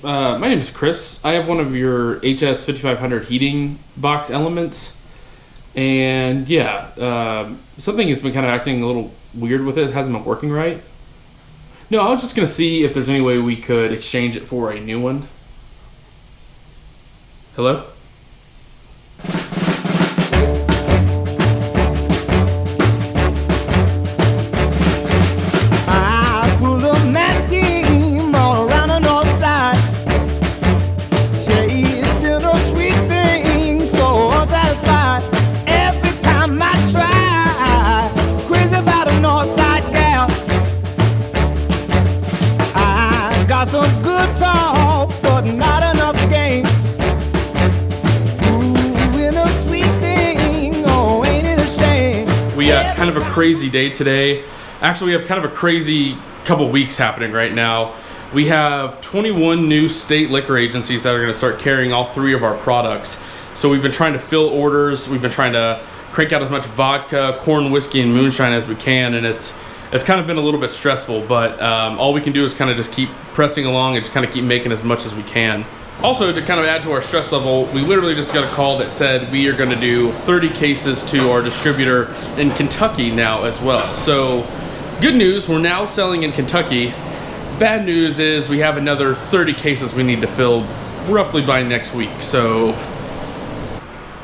My name is Chris. I have one of your HS 5500 heating box elements, and something has been kind of acting a little weird with it. It hasn't been working right. No, I was just going to see if there's any way we could exchange it for a new one. Hello? I pull up that scheme all around the Northside. Chasing a sweet thing, so satisfied. Every time I try, crazy about a Northside gal. I got some good talk, but not enough game. We got kind of a crazy day today. Actually, we have kind of a crazy couple weeks happening right now. We have 21 new state liquor agencies that are going to start carrying all three of our products. So we've been trying to fill orders. We've been trying to crank out as much vodka, corn whiskey, and moonshine as we can, and it's kind of been a little bit stressful, but all we can do is kind of just keep pressing along and just kind of keep making as much as we can. Also, to kind of add to our stress level, we literally just got a call that said we are going to do 30 cases to our distributor in Kentucky now as well. So, good news, we're now selling in Kentucky. Bad news is we have another 30 cases we need to fill roughly by next week. So,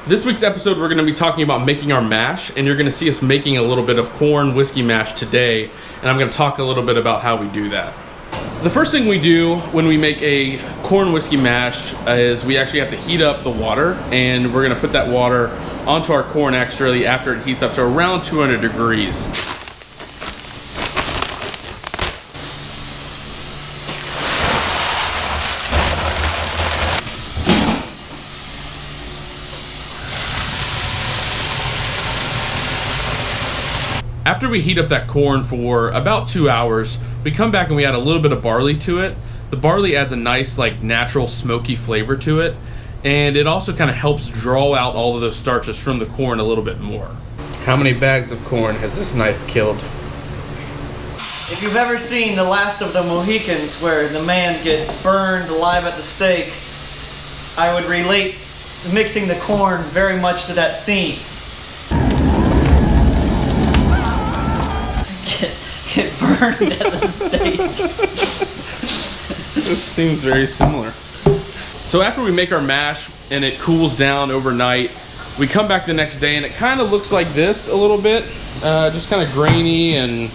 this week's episode, we're going to be talking about making our mash, and you're going to see us making a little bit of corn whiskey mash today, and I'm going to talk a little bit about how we do that. The first thing we do when we make a corn whiskey mash is we actually have to heat up the water, and we're going to put that water onto our corn actually after it heats up to around 200 degrees. After we heat up that corn for about 2 hours, we come back and we add a little bit of barley to it. The barley adds a nice, natural smoky flavor to it, and it also kind of helps draw out all of those starches from the corn a little bit more. How many bags of corn has this knife killed? If you've ever seen The Last of the Mohicans, where the man gets burned alive at the stake, I would relate mixing the corn very much to that scene. Get burned at the stake. This seems very similar. So after we make our mash and it cools down overnight, we come back the next day and it kind of looks like this a little bit, just kind of grainy and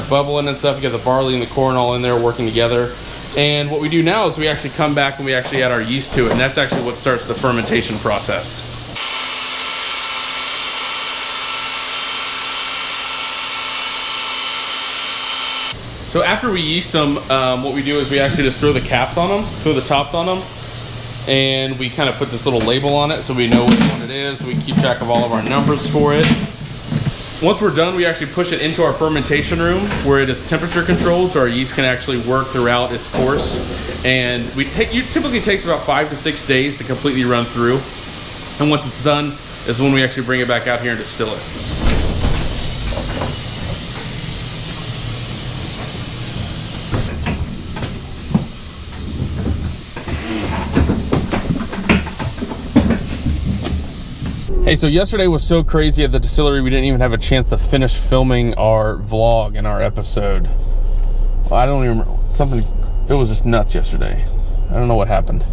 bubbling and stuff. You got the barley and the corn all in there working together. And what we do now is we actually come back and we actually add our yeast to it, and that's actually what starts the fermentation process. So after we yeast them, what we do is we actually just throw the caps on them, throw the tops on them, and we kind of put this little label on it so we know which one it is. We keep track of all of our numbers for it. Once we're done, we actually push it into our fermentation room where it is temperature controlled so our yeast can actually work throughout its course. And it typically takes about 5 to 6 days to completely run through. And once it's done is when we actually bring it back out here and distill it. Hey, so yesterday was so crazy at the distillery, we didn't even have a chance to finish filming our vlog and our episode. Well, I don't even remember. It was just nuts yesterday. I don't know what happened.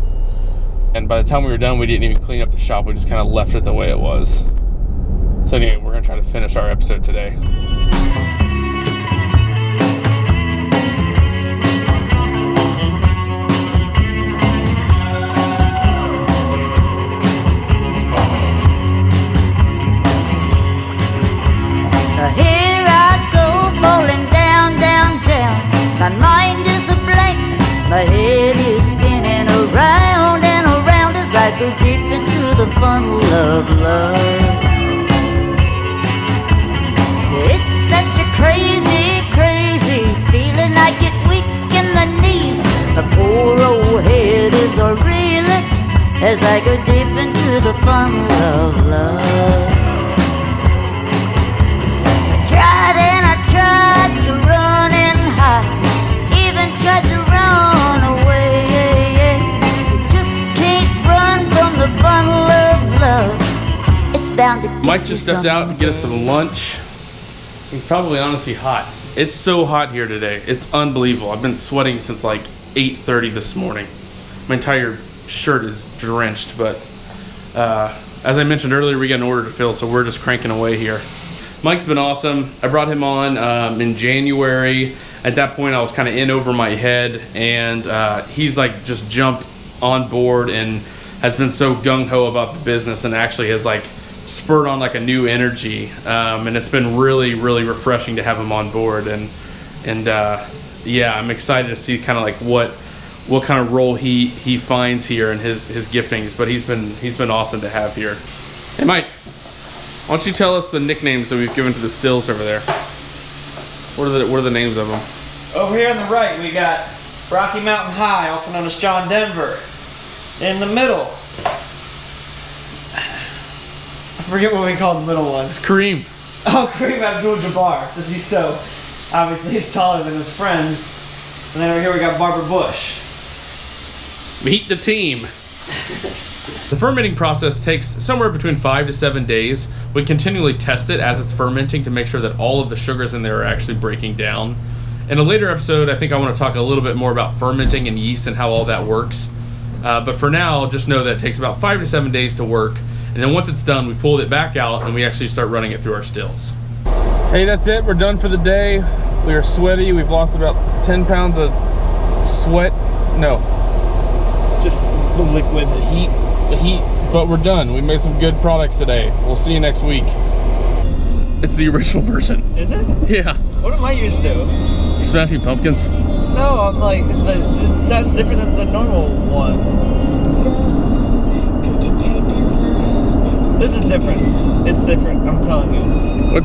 And by the time we were done, we didn't even clean up the shop. We just kind of left it the way it was. So anyway, we're going to try to finish our episode today. Here I go, falling down, down, down. My mind is a blank, my head is spinning around and around as I go deep into the funnel of love. It's such a crazy, crazy feeling. I get weak in the knees. My poor old head is a-reeling as I go deep into the funnel of love. Tried to run and hide, even tried to run away. Mike just stepped out to get us some lunch. It's probably honestly hot. It's so hot here today. It's unbelievable. I've been sweating since like 8:30 this morning. My entire shirt is drenched, but as I mentioned earlier, we got an order to fill, so we're just cranking away here. Mike's been awesome. I brought him on in January. At that point, I was kind of in over my head, and he's like just jumped on board and has been so gung-ho about the business, and actually has like spurred on like a new energy, and it's been really, really refreshing to have him on board. And yeah, I'm excited to see kind of like what kind of role he finds here in his giftings. But he's been awesome to have here. Hey Mike, why don't you tell us the nicknames that we've given to the stills over there? What are the names of them? Over here on the right, we got Rocky Mountain High, also known as John Denver. In the middle, I forget what we call the middle one. It's Kareem. Oh, Kareem Abdul-Jabbar, because he's so, obviously he's taller than his friends. And then over here we got Barbara Bush. Meet the team. The fermenting process takes somewhere between 5 to 7 days. We continually test it as it's fermenting to make sure that all of the sugars in there are actually breaking down. In a later episode, I think I want to talk a little bit more about fermenting and yeast and how all that works. But for now, just know that it takes about 5 to 7 days to work. And then once it's done, we pull it back out and we actually start running it through our stills. Hey, that's it. We're done for the day. We are sweaty. We've lost about 10 pounds of sweat. No, just the liquid, the heat. But we're done. We made some good products today. We'll see you next week. It's the original version. Is it? Yeah. What am I used to? Smashing Pumpkins. No, I'm like, that's different than the normal one. This is different. It's different, I'm telling you. What?